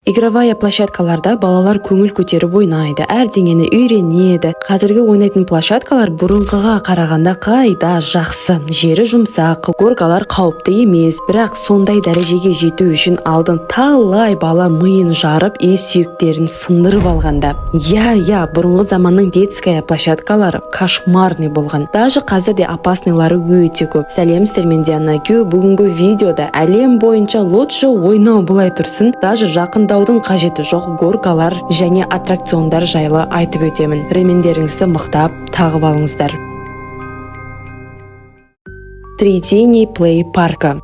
Игровая площадкаларда балалар көңіл көтеріп ойнайды, әрдеңені үйренеді. Қазіргі ойнайтын площадкалар бұрынғыға қарағанда қайда жақсы. Жері жұмсақ, горкалар қауіпті емес, бірақ сондай дәрежеге жету үшін алдын талай бала миын жарып, сүйектерін сындырып алғанда. Я, бұрынғы заманның детская площадкалары кошмарный болған. Даже қазірде опасныйлары өте көп. Сәлемсіздер, мен Диана Кю. Бүгінгі видеода әлем бойынша лучше ойнау былай тұрсын, даже жақындаудың қажеті жоқ горкалар және аттракциондар жайлы айтып өтемін. Ремендеріңізді мықтап тағып алыңыздар. Триденний плей парка.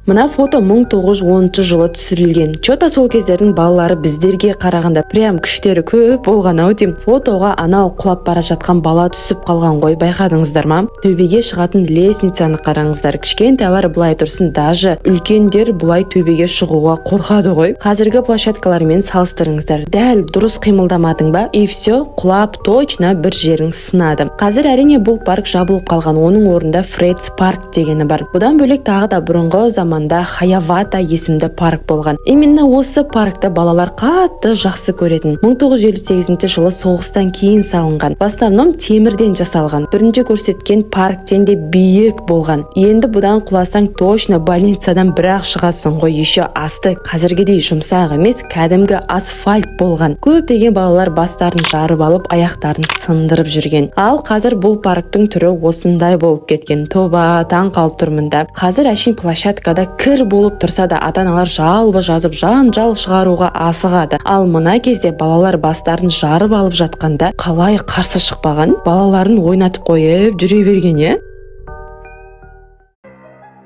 Мына фото 1910 жылы түсірілген. Чота сол кездердің балалары біздерге қарағанда прям күштері көп болған-ау деймін. Фотоға анау құлап бара жатқан бала түсіп қалған ғой, байқадыңыздар ма? Төбеге шығатын лестницаны қараңыздар. Кішкентайлар былай тұрсын, даже үлкендер бұлай төбеге шығуға қорқады ғой. Қазіргі площадкалармен салыстырыңыздар. Дәл дұрыс қимылдамадың ба? И все, құлап точно бір жерің сынады. Қазір әрине бұл парк жабылып қалған. Оның орнында Фредс парк дегені бар. Бұдан бөлек тағы да бұрынғы заманда Хаявата есімді парк болған. Именно осы паркта балалар қатты жақсы көретін. 1958 жылы соғыстан кейін салынған. В основном темірден жасалған. Бірінші көрсеткен парктен де биік болған. Енді бұдан құласаң точно больницадан бірақ шығасың ғой. Еще асты қазіргідей жұмсақ емес, кәдімгі асфальт болған. Көптеген балалар бастарын жарып алып, аяқтарын сындырып жүрген. Ал қазір бұл парктың түрі осындай болып кеткен. Тоба, таң қалып тұрмын да. Қазір әшейін площадкада кір болып тұрса да ата-аналар жалбы жазып жан-жал шығаруға асығады. Ал мына кезде балалар бастарын жарып алып жатқанда қалай қарсы шықпаған? Балаларын ойнатып қойып жүре берген,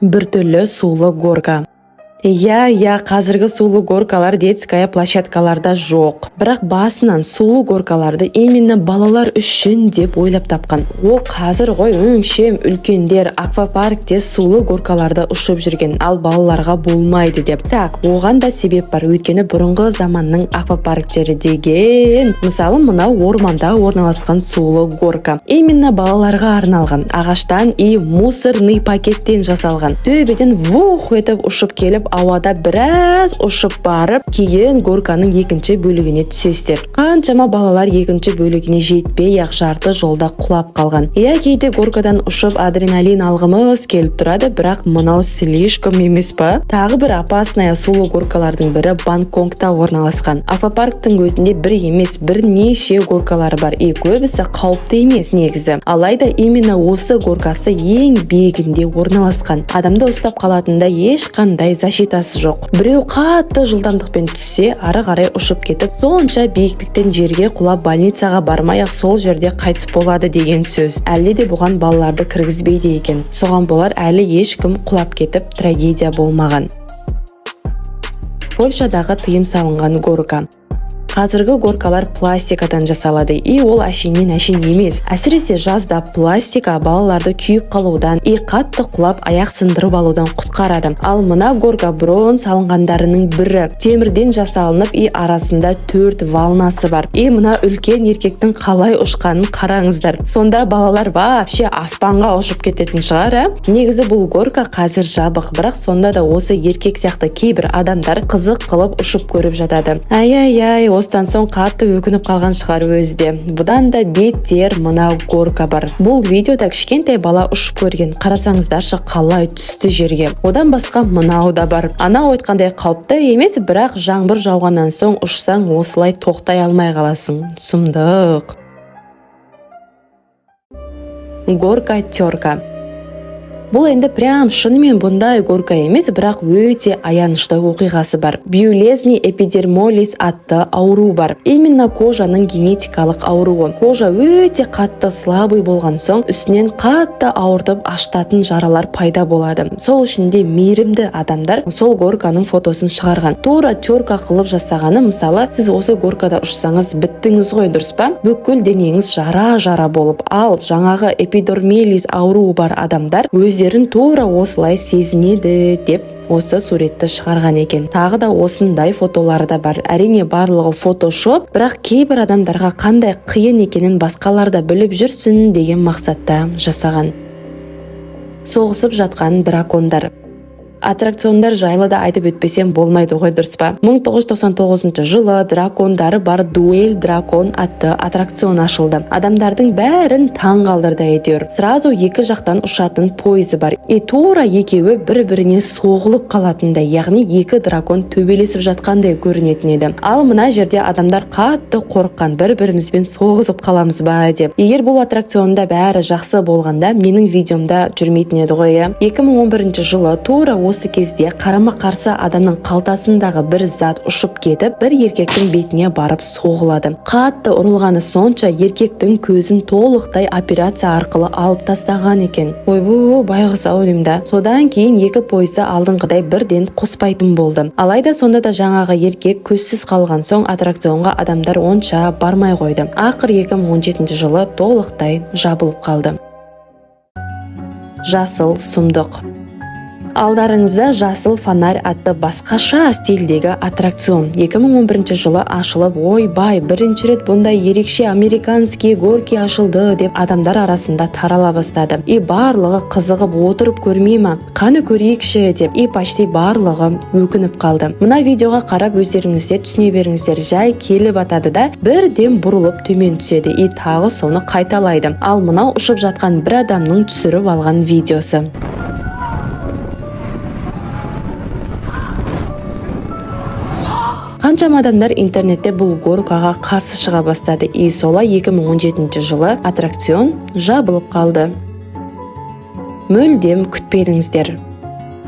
Бір түрлі сулы горка. Я, қазіргі сулы горкалар детская площадкаларда жоқ. Бірақ басынан сулы горкаларды именно балалар үшін деп ойлап тапқан. Ол қазір ғой өңшем үлкендер аквапаркте сулы горкаларда ұшып жүрген, ал балаларға болмайды деп. Так, оған да себеп бар. Өйткені бұрынғы заманның аквапарктері деген, мысалы мынау орманда орналасқан сулы горка. Именно балаларға арналған. Ағаштан и мусорный пакеттен жасалған. Төбеден вух етіп ұшып келіп, ауада біраз ұшып барып, кейін горканың екінші бөлігіне түсесіздер. Қаншама балалар екінші бөлігіне жетпей, жарты жолда құлап қалған. Кейде горкадан ұшып адреналин алғымыз келіп тұрады, бірақ мынау слишком емес па? Тағы бір опасная сулы горкалардың бірі Бангкокта орналасқан. Аквапарктың өзінде бір емес, бірнеше горкалары бар. Көбісі қауіпті емес негізі. Алайда именно осы горкасы ең биігінде орналасқан. Адамды ұстап қалатында ешқандай защитасы жоқ. Біреу қатты жылдамдықпен түссе, ары қарай ұшып кетіп, сонша биіктіктен жерге құлап больницаға бармай-ақ сол жерде қайтыс болады деген сөз. Әлде де бұған балаларды кіргізбейді екен. Соған болар әлі ешкім құлап кетіп, трагедия болмаған. Польшадағы тыйым салынған горка. Қазіргі горкалар пластикадан жасалады. Ол әшейін емес. Әсіресе жазда пластика балаларды күйіп қалудан, қатты құлап аяқ сындырып алудан құтқарады. Ал мына горка бұрын салынғандарының бірі. Темірден жасалынып, арасында 4 волнасы бар. Мына үлкен еркектің қалай ұшқанын қараңыздар. Сонда балалар вообще аспанға ұшып кететін шығар, Негізі бұл горка қазір жабық, бірақ сонда да осы еркек сияқты кейбір адамдар қызық қылып ұшып көріп жатады. Осыдан соң қатты өкініп қалған шығар өзде. Бұдан да беттер мына горка бар. Бұл видеода кішкентай бала ұшып көрген. Қарасаңыздаршы қалай түсті жерге. Одан басқа мынау да бар. Анау айтқандай қауіпті емес, бірақ жаңбыр жауғаннан соң ұшсаң осылай тоқтай алмай қаласың. Сұмдық. Горка-терка. Бұл енді прям шынымен бұндай горка емес, бірақ өте аянышты оқиғасы бар. Биолезний эпидермолиз атты ауру бар. Именно кожаның генетикалық ауруы. Кожа өте қатты слабый болған соң, үстінен қатты ауыртып аштатын жаралар пайда болады. Сол үшін де мейірімді адамдар сол горканың фотосын шығарған. Тура терка қылып жасағаны, мысалы, сіз осы горкада ұшсаңыз біттіңіз ғой, дұрыс па? Бүкіл денеңіз жара-жара болып, ал жаңағы эпидермолиз ауруы бар адамдар өздерін тура осылай сезінеді деп осы суретті шығарған екен. Тағы да осындай фотолары да бар. Әрине барлығы фотошоп, бірақ кейбір адамдарға қандай қиын екенін басқалар да біліп жүрсін деген мақсатта жасаған. Соғысып жатқан дракондар. Аттракциондар жайлы да айтып өтпесем болмайды ғой, дұрыс па? 1999 жылы дракондары бар Дуэль Дракон атты аттракцион ашылды. Адамдардың бәрін таң қалдырды әйтеуір. Сразу екі жақтан ұшатын пойызы бар. Тура екеуі бір-біріне соғылып қалатындай, яғни екі дракон төбелесіп жатқандай көрінетін еді. Ал мына жерде адамдар қатты қорыққан, бір-бірімізбен соғысып қаламыз ба деп. Егер бұл аттракционда бәрі жақсы болғанда, менің видеомда жүрмейтін еді ғой. 2011 жылы тура осы кезде қарама-қарсы адамның қалтасындағы бір зат ұшып кетіп, бір еркектің бетіне барып соғылады. Қатты ұрылғаны сонша еркектің көзін толықтай операция арқылы алып тастаған екен. Ойбу, байғұс ау деймін да. Содан кейін екі пойызды алдыңғыдай бірден қоспайтын болды. Алайда сонда да жаңағы еркек көзсіз қалған соң аттракционға адамдар онша бармай қойды. Ақыр 2017 жылы толықтай жабылып қалды. Жасыл сұмдық. Алдарыңызда жасыл фонарь атты басқаша стильдегі аттракцион 2011 жылы ашылып, ойбай, бірінші рет бұндай ерекше американский горки ашылды деп адамдар арасында тарала бастады. Барлығы қызығып отырып көрмей ма? Қаны көрейікші деп, почти барлығы өкініп қалды. Мына видеоға қарап өздеріңізде түсіне беріңіздер. Жай келіп атады да бірден бұрылып төмен түседі. Тағы соны қайталайды. Ал мынау ұшып жатқан бір адамның түсіріп алған видеосы. Қаншама адамдар интернетте бұл горкаға қарсы шыға бастады. Солай 2017 жылы аттракцион жабылып қалды. Мүлдем күтпедіңіздер.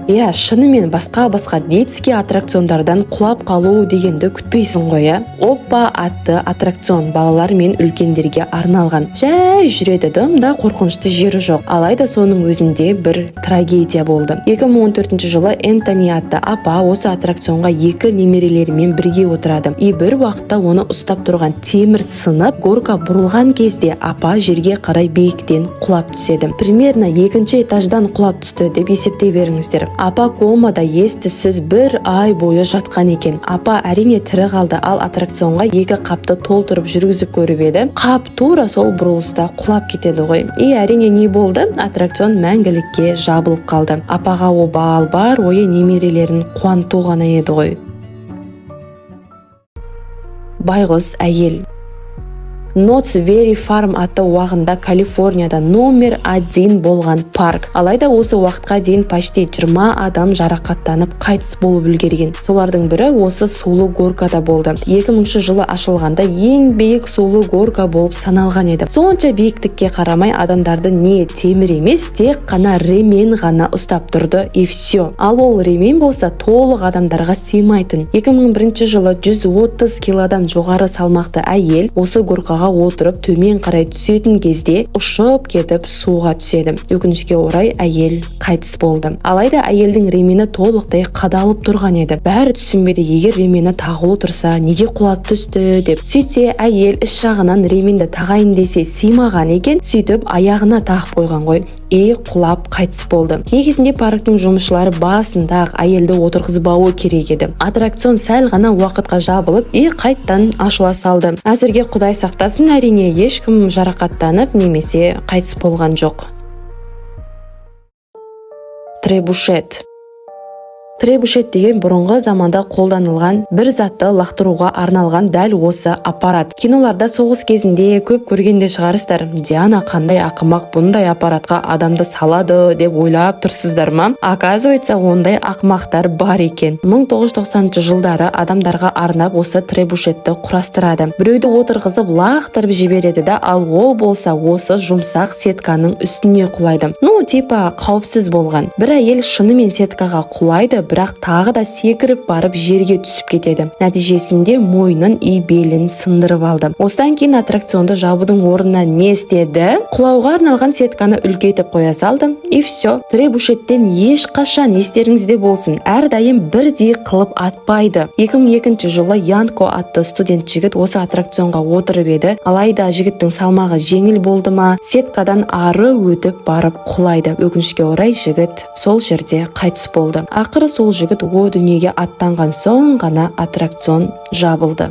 Шынымен басқа детский аттракциондардан құлап қалу дегенді күтпейсің ғой. Оппа атты аттракцион балалар мен үлкендерге арналған. Жай жүреді, дымда қорқынышты жері жоқ. Алайда соның өзінде бір трагедия болды. 2014 жылы Энтони атты апа осы аттракционға екі немерелерімен бірге отырады. Бір уақытта оны ұстап тұрған темір сынып, горка бұрылған кезде апа жерге қарай биіктен құлап түседі. Примерно екінші этаждан құлап түсті деп есептей беріңіздер. Апа комада ес-түссіз бір ай бойы жатқан екен. Апа әрине тірі қалды, ал аттракционға екі қапты толтырып жүргізіп көріп еді. Қап тура сол бұрылыста құлап кетеді ғой. Әрине не болды? Аттракцион мәңгілікке жабылып қалды. Апаға обал бар ойы немерелерін қуанту ғана еді ғой. Байғұс әйел. Knott's Berry Farm атты уағында Калифорнияда номер 1 болған парк. Алайда осы уақытқа дейін почти 20 адам жарақаттанып қайтыс болып үлгерген. Солардың бірі осы сулы горкада болды. 2000 жылы ашылғанда ең биік сулы горка болып саналған еді. Сонша биіктікке қарамай адамдарды не темір емес, тек қана ремен ғана ұстап тұрды, все. Ал ол ремен болса толық адамдарға сыймайтын. 2001 жылы 130 килодан жоғары салмақты әйел осы горкаға отырып төмен қарай түсетін кезде ұшып кетіп суға түседі. Өкінішке орай әйел қайтыс болды. Алайда әйелдің ремені толықтай қадалып тұрған еді. Бәрі түсінбеді, егер ремені тағулы тұрса неге құлап түсті деп. Сөйтсе әйел іш жағынан ременді тағайын десе сыймаған екен, сөйтіп аяғына тағып қойған ғой. Құлап қайтыс болды. Негізінде парктың жұмысшылары басында әйелді отырғызбауы керек еді. Аттракцион сәл ғана уақытқа жабылып, қайттан ашыла салды. Әзірге Құдай сақтасын, әрине ешкім жарақаттанып немесе қайтыс болған жоқ. Требушет. Требушет деген бұрынғы заманда қолданылған бір затты лақтыруға арналған дәл осы аппарат. Киноларда соғыс кезінде көп көргенде шығарыстар. Диана қандай ақымақ бұндай аппаратқа адамды салады деп ойлап тұрсыздар ма? Оказывается, ондай ақымақтар бар екен. 1990 жылдары адамдарға арнап осы требушетті құрастырады. Біреуді отырғызып лақтырып жібереді да, ал ол болса осы жұмсақ сетканың үстіне құлайды. Типа қауіпсіз болған. Бір әйел шынымен сеткаға құлайды, бірақ тағы да секіріп барып жерге түсіп кетеді. Нәтижесінде мойнын белін сындырып алды. Осыдан кейін аттракционды жабудың орнына не істеді? Құлауға арналған сетканы үлкейтіп қоя салды. Все. Требушеттен ешқашан естеріңізде болсын, әрдайым бірдей қылып атпайды. 2002 жылы Янко атты студент жігіт осы аттракционға отырып еді. Алайда жігіттің салмағы жеңіл болды ма, сеткадан ары өтіп барып құлайды. Өкінішке орай жігіт сол жерде қайтыс болды. Ақыры сол жігіт о дүниеге аттанған соң ғана аттракцион жабылды.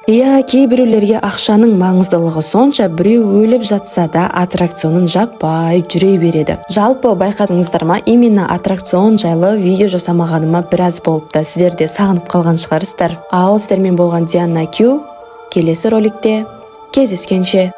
Кей біреулерге ақшаның маңыздылығы сонша, біреу өліп жатса да аттракционын жаппай жүре береді. Жалпы байқадыңыздар ма, именно аттракцион жайлы видео жасамағаныма біраз болыпты. Сіздер де сағынып қалған шығарсыздар. Ал сіздермен болған Диана Q. Келесі роликте кездескенше.